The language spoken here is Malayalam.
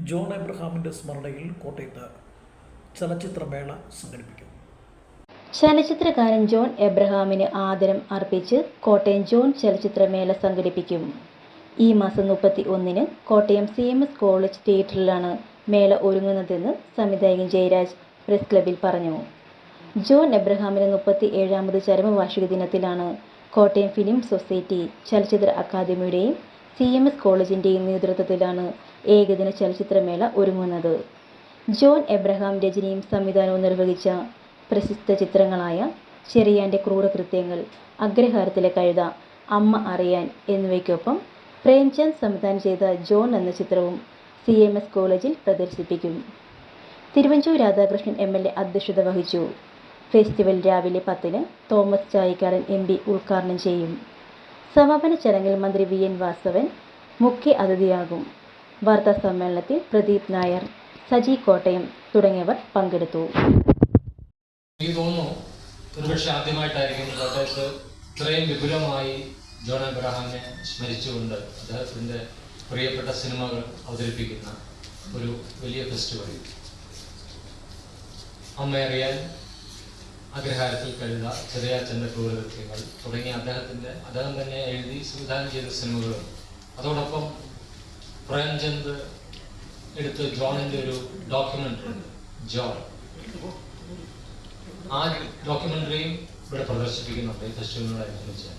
ജോൺ എബ്രഹാമിൻ്റെ സ്മരണയിൽ കോട്ടയത്ത് ചലച്ചിത്രമേള സംഘടിപ്പിക്കും. ചലച്ചിത്രകാരൻ ജോൺ എബ്രഹാമിന് ആദരം അർപ്പിച്ച് കോട്ടയം ജോൺ ചലച്ചിത്രമേള സംഘടിപ്പിക്കും. ഈ മാസം 31-ന് കോട്ടയം CMS കോളേജ് തിയേറ്ററിലാണ് മേള ഒരുങ്ങുന്നതെന്ന് സംവിധായകൻ ജയരാജ് പ്രസ് ക്ലബ്ബിൽ പറഞ്ഞു. ജോൺ എബ്രഹാമിൻ്റെ 37ാമത് ചരമവാർഷിക ദിനത്തിലാണ് കോട്ടയം ഫിലിം സൊസൈറ്റി, ചലച്ചിത്ര അക്കാദമിയുടെയും CMS കോളേജിൻ്റെയും നേതൃത്വത്തിലാണ് ഏകദിന ചലച്ചിത്രമേള ഒരുങ്ങുന്നത്. ജോൺ എബ്രഹാം രചനയും സംവിധാനവും നിർവഹിച്ച പ്രസിദ്ധ ചിത്രങ്ങളായ ചെറിയാൻ്റെ ക്രൂരകൃത്യങ്ങൾ, അഗ്രഹാരത്തിലെ കഴുത, അമ്മ അറിയാൻ എന്നിവയ്ക്കൊപ്പം പ്രേംചന്ദ് സംവിധാനം ചെയ്ത ജോൺ എന്ന ചിത്രവും CMS കോളേജിൽ പ്രദർശിപ്പിക്കും. തിരുവഞ്ചൂർ രാധാകൃഷ്ണൻ MLA അധ്യക്ഷത വഹിച്ചു. ഫെസ്റ്റിവൽ രാവിലെ 10-ന് തോമസ് ചാഴികാടൻ MP ഉദ്ഘാടനം ചെയ്യും. സമാപന ചടങ്ങിൽ മന്ത്രി VN വാസവൻ മുഖ്യ അതിഥിയാകും. വാർത്താ സമ്മേളനത്തിൽ പ്രദീപ് നായർ, സജി കോട്ടയം തുടങ്ങിയവർ പങ്കെടുത്തു. എനിക്ക് തോന്നുന്നു ഒരുപക്ഷെ ആദ്യമായിട്ടായിരിക്കും കോട്ടയത്ത് ഇത്രയും വിപുലമായി ജോൺ എബ്രഹാമിനെ സ്മരിച്ചുകൊണ്ട് അദ്ദേഹത്തിൻ്റെ പ്രിയപ്പെട്ട സിനിമകൾ അവതരിപ്പിക്കുന്ന ഒരു വലിയ ഫെസ്റ്റിവൽ. അമ്മ അറിയാൻ, അഗ്രഹാരത്തിൽ കഴുത, ചെറിയാച്ചൻ്റെ ക്രൂരകൃത്യങ്ങൾ തുടങ്ങിയ അദ്ദേഹം തന്നെ എഴുതി സംവിധാനം ചെയ്ത സിനിമകളും, അതോടൊപ്പം പ്രേംചന്ദ് എടുത്ത് ജോണിൻ്റെ ഒരു ഡോക്യുമെൻ്ററി ഉണ്ട്, ജോൺ. ആ ഡോക്യുമെൻ്ററിയും ഇവിടെ പ്രദർശിപ്പിക്കുന്നുണ്ട് ഈ ഫെസ്റ്റിവലിനോടനുബന്ധിച്ച്.